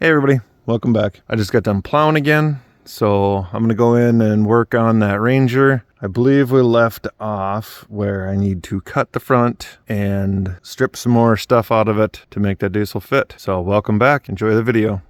Hey everybody, welcome back. I just got done plowing again, so I'm gonna go in and work on that Ranger. I believe we left off where I need to cut the front and strip some more stuff out of it to make that diesel fit. So welcome back, enjoy the video.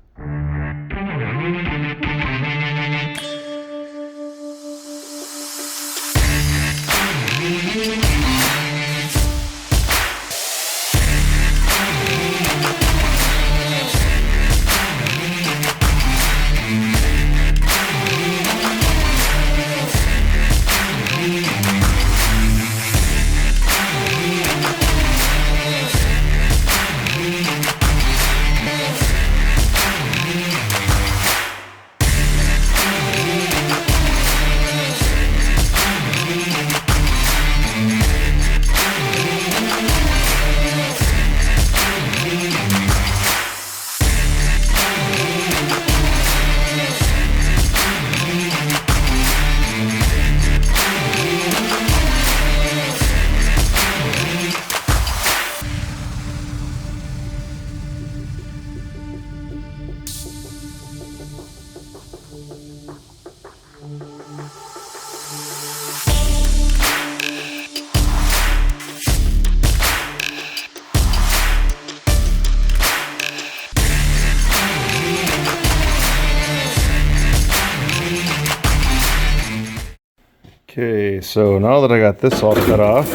Okay, so now that I got this all cut off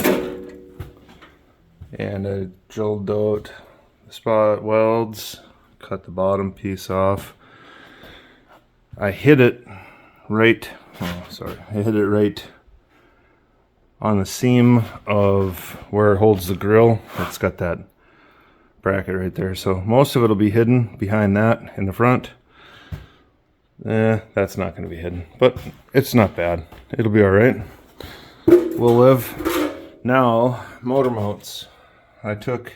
and I drilled out the spot welds, cut the bottom piece off, I hit it right, I hit it right on the seam of where it holds the grill. It's got that bracket right there, so most of it will be hidden behind that in the front. That's not going to be hidden, but it's not bad. It'll be all right. We'll live. Now, motor mounts. I took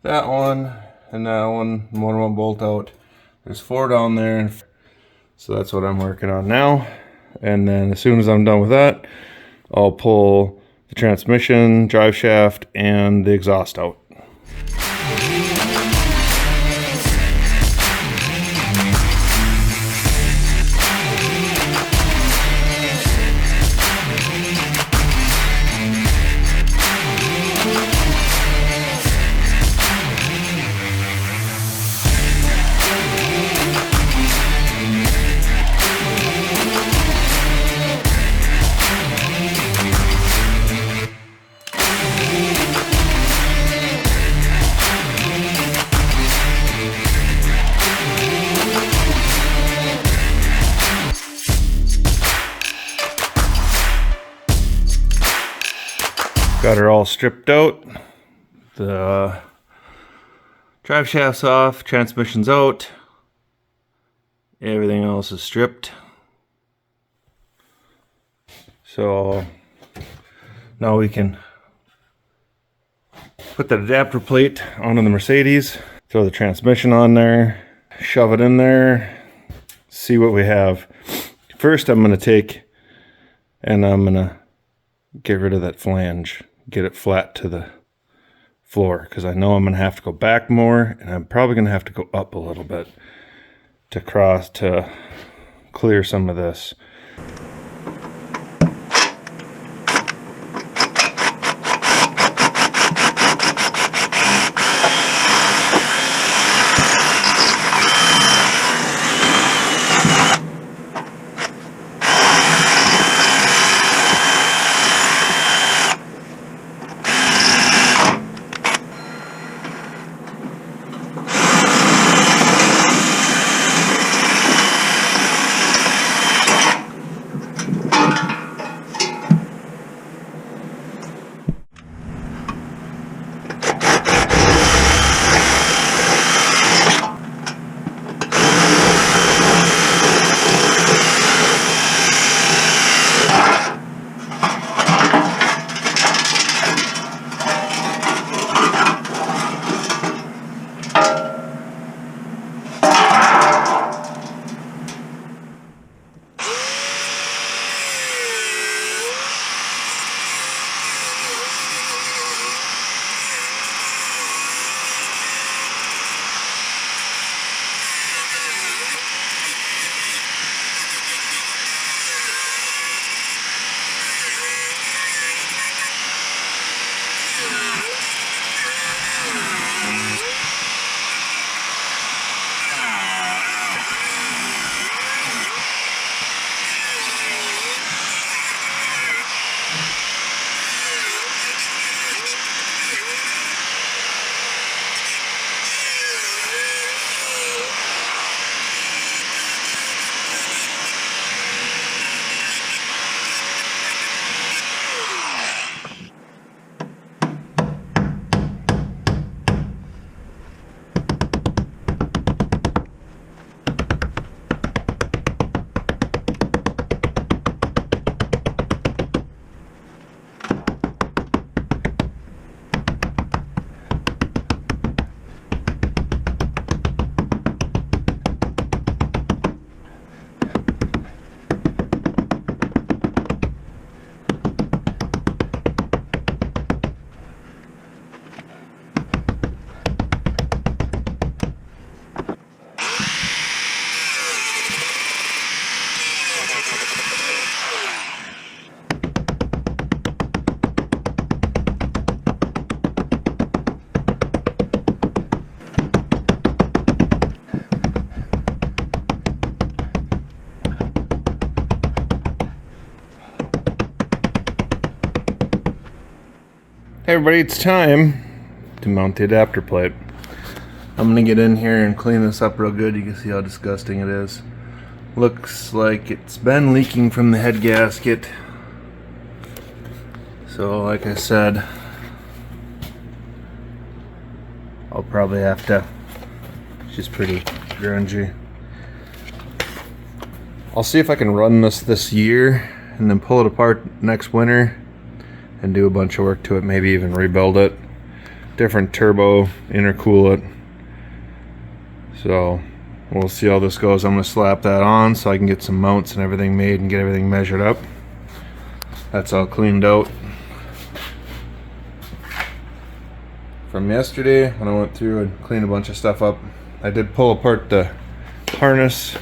that one and that one, motor mount bolt out. There's 4 down there, so that's what I'm working on now. And then as soon as I'm done with that, I'll pull the transmission, drive shaft, and the exhaust out. Got her all stripped out. The drive shaft's off, transmission's out. Everything else is stripped. So now we can put that adapter plate onto the Mercedes, throw the transmission on there, shove it in there, see what we have. First I'm gonna take and I'm gonna get rid of that flange. Get it flat to the floor, because I know I'm going to have to go back more, and I'm probably going to have to go up a little bit to clear some of this. Hey everybody, it's time to mount the adapter plate. I'm gonna get in here and clean this up real good. You can see how disgusting it is. Looks like it's been leaking from the head gasket. So like I said, I'll probably have to, she's pretty grungy. I'll see if I can run this year and then pull it apart next winter and do a bunch of work to it, maybe even rebuild it. Different turbo, intercool it. So we'll see how this goes. I'm gonna slap that on so I can get some mounts and everything made and get everything measured up. That's all cleaned out from yesterday when I went through and cleaned a bunch of stuff up. I did pull apart the harness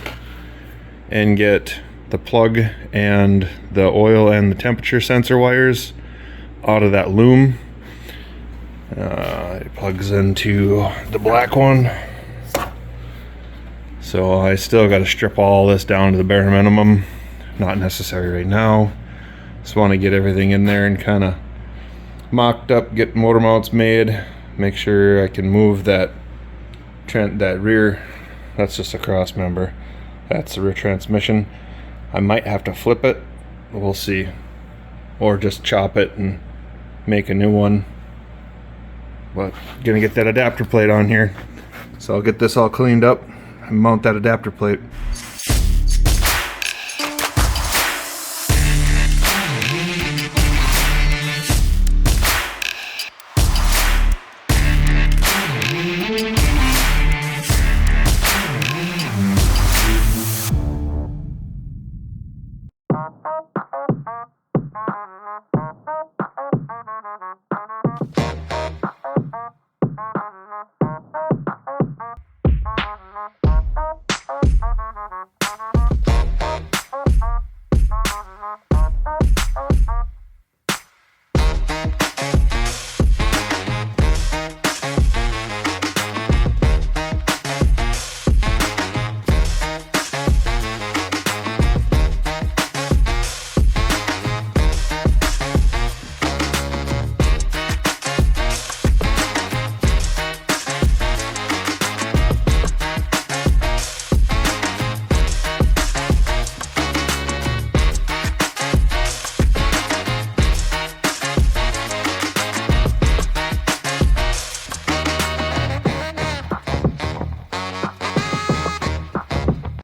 and get the plug and the oil and the temperature sensor wires out of that loom. It plugs into the black one. So I still got to strip all this down to the bare minimum. Not necessary right now. Just want to get everything in there and kind of mocked up, get motor mounts made, make sure I can move that rear. That's just a cross member. That's the rear transmission. I might have to flip it. We'll see. Or just chop it and make a new one. But gonna get that adapter plate on here. So I'll get this all cleaned up and mount that adapter plate.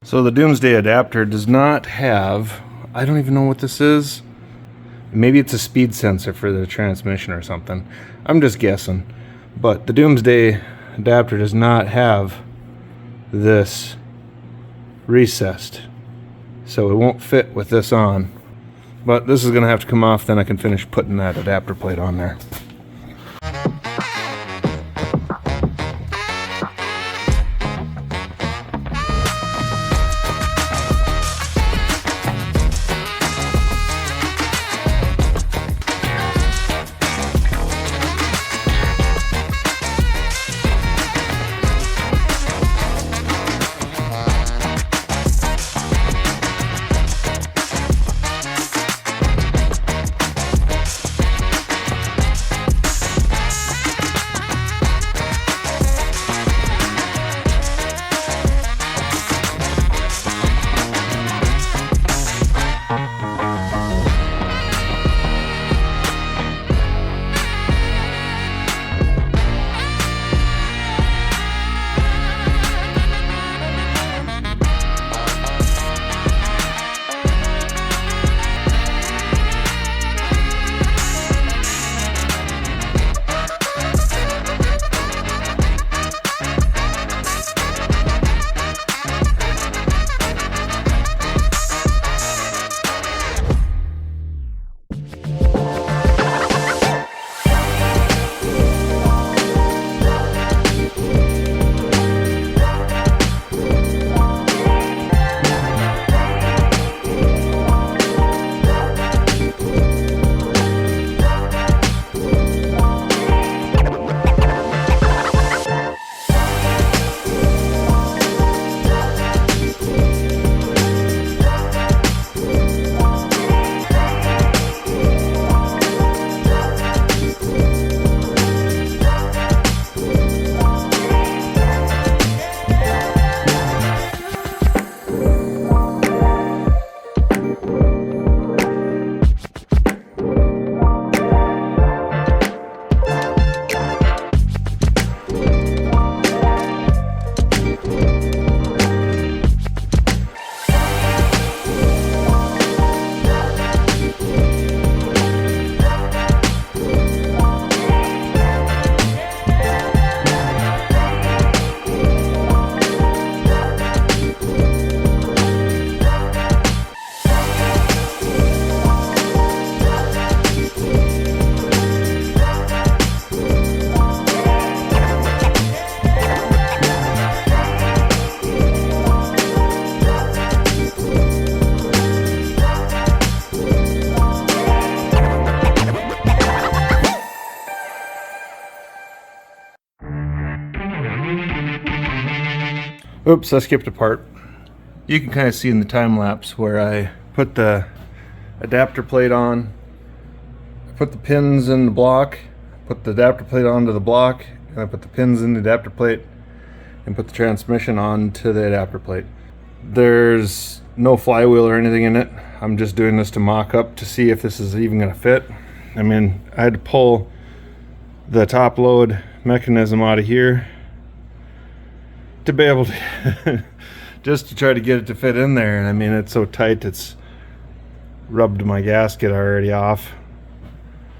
So the Doomsday adapter does not have, I don't even know what this is. Maybe it's a speed sensor for the transmission or something. I'm just guessing. But the Doomsday adapter does not have this recessed. So it won't fit with this on. But this is going to have to come off, then I can finish putting that adapter plate on there. Oops, I skipped a part. You can kind of see in the time lapse where I put the adapter plate on, put the pins in the block, put the adapter plate onto the block, and I put the pins in the adapter plate and put the transmission onto the adapter plate. There's no flywheel or anything in it. I'm just doing this to mock up to see if this is even going to fit. I mean, I had to pull the top load mechanism out of here to be able to just to try to get it to fit in there. And I mean, it's so tight, it's rubbed my gasket already off.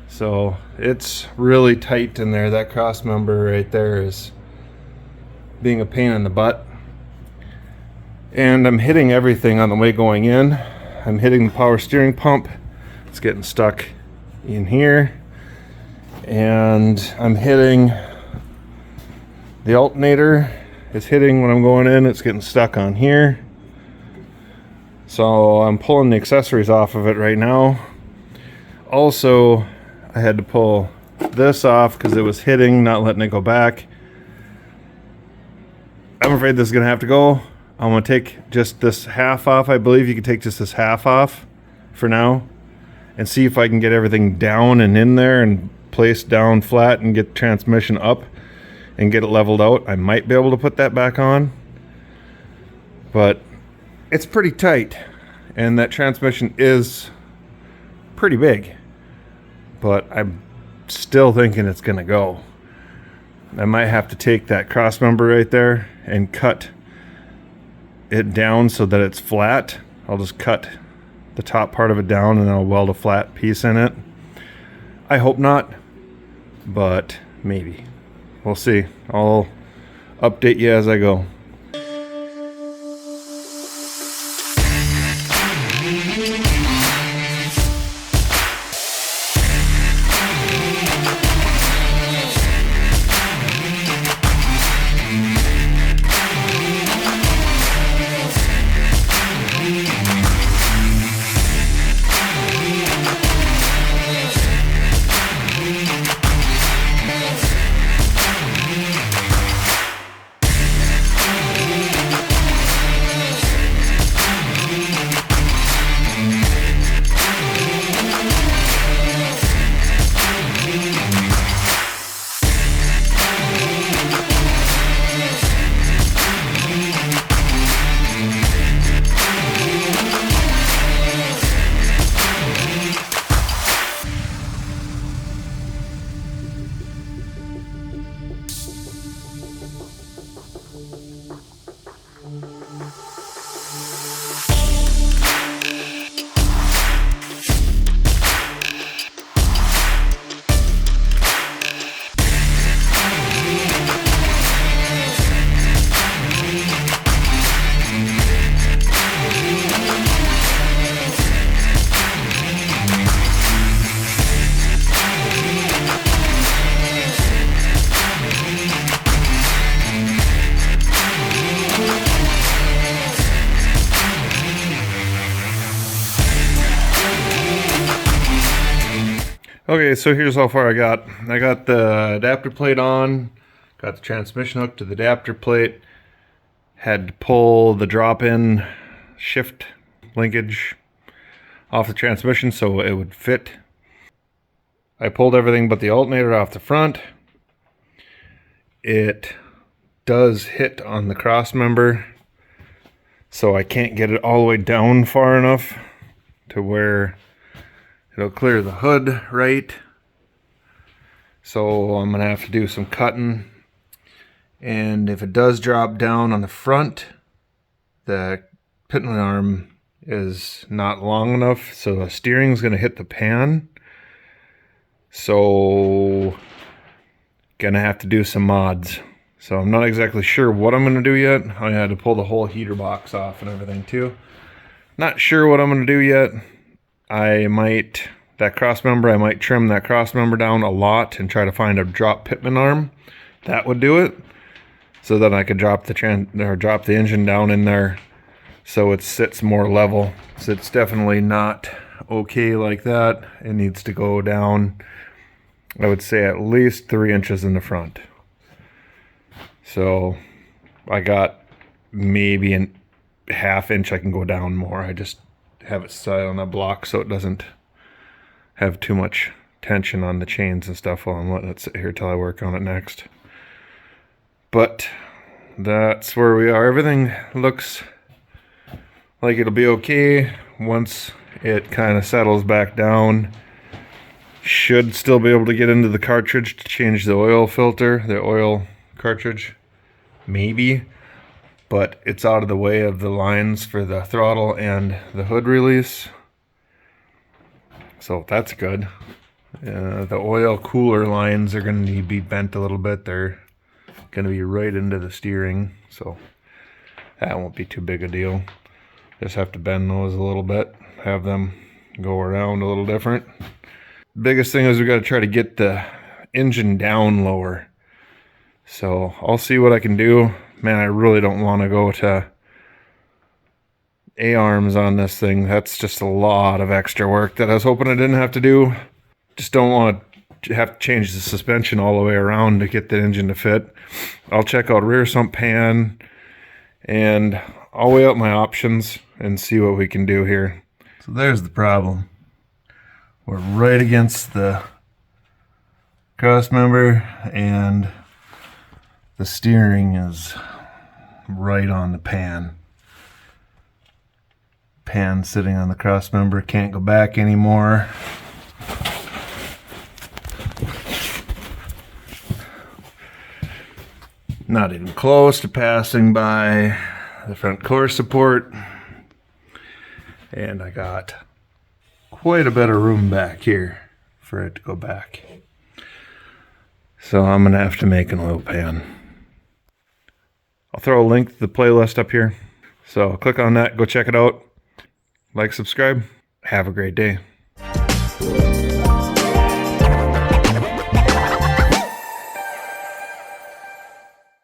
So it's really tight in there. That cross member right there is being a pain in the butt. And I'm hitting everything on the way going in. I'm hitting the power steering pump. It's getting stuck in here. And I'm hitting the alternator. It's hitting when I'm going in. It's getting stuck on here. So I'm pulling the accessories off of it right now. Also, I had to pull this off because it was hitting, not letting it go back. I'm afraid this is going to have to go. I'm going to take just this half off. I believe you can take just this half off for now and see if I can get everything down and in there and placed down flat and get the transmission up and get it leveled out. I might be able to put that back on, but it's pretty tight and that transmission is pretty big, but I'm still thinking it's going to go. I might have to take that cross member right there and cut it down so that it's flat. I'll just cut the top part of it down and I'll weld a flat piece in it. I hope not, but maybe. We'll see. I'll update you as I go. Okay, so here's how far I got. I got the adapter plate on, got the transmission hooked to the adapter plate, had to pull the drop-in shift linkage off the transmission so it would fit. I pulled everything but the alternator off the front. It does hit on the cross member, so I can't get it all the way down far enough to where it'll clear the hood right. So I'm gonna have to do some cutting. And if it does drop down on the front, the pitman arm is not long enough, so the steering's gonna hit the pan. So gonna have to do some mods. So I'm not exactly sure what I'm gonna do yet. I had to pull the whole heater box off and everything too. Not sure what I'm gonna do yet. I might trim that cross member down a lot and try to find a drop pitman arm. That would do it. So that I could drop the engine down in there so it sits more level. So it's definitely not okay like that. It needs to go down, I would say, at least 3 inches in the front. So I got maybe a half inch I can go down more. I just have it set on a block so it doesn't have too much tension on the chains and stuff while I'm letting it sit here till I work on it next. But that's where we are. Everything looks like it'll be okay once it kind of settles back down. Should still be able to get into the cartridge to change the oil filter, the oil cartridge, maybe, but it's out of the way of the lines for the throttle and the hood release, so that's good. The oil cooler lines are going to be bent a little bit. They're going to be right into the steering, so that won't be too big a deal. Just have to bend those a little bit, have them go around a little different. Biggest thing is we got to try to get the engine down lower. So I'll see what I can do. Man, I really don't want to go to A-arms on this thing. That's just a lot of extra work that I was hoping I didn't have to do. Just don't want to have to change the suspension all the way around to get the engine to fit. I'll check out rear sump pan and I'll weigh out my options and see what we can do here. So there's the problem. We're right against the cross member and the steering is right on the pan. Pan sitting on the cross member, can't go back anymore. Not even close to passing by the front core support. And I got quite a bit of room back here for it to go back. So I'm gonna have to make an oil pan. I'll throw a link to the playlist up here. So click on that, go check it out. Like, subscribe. Have a great day.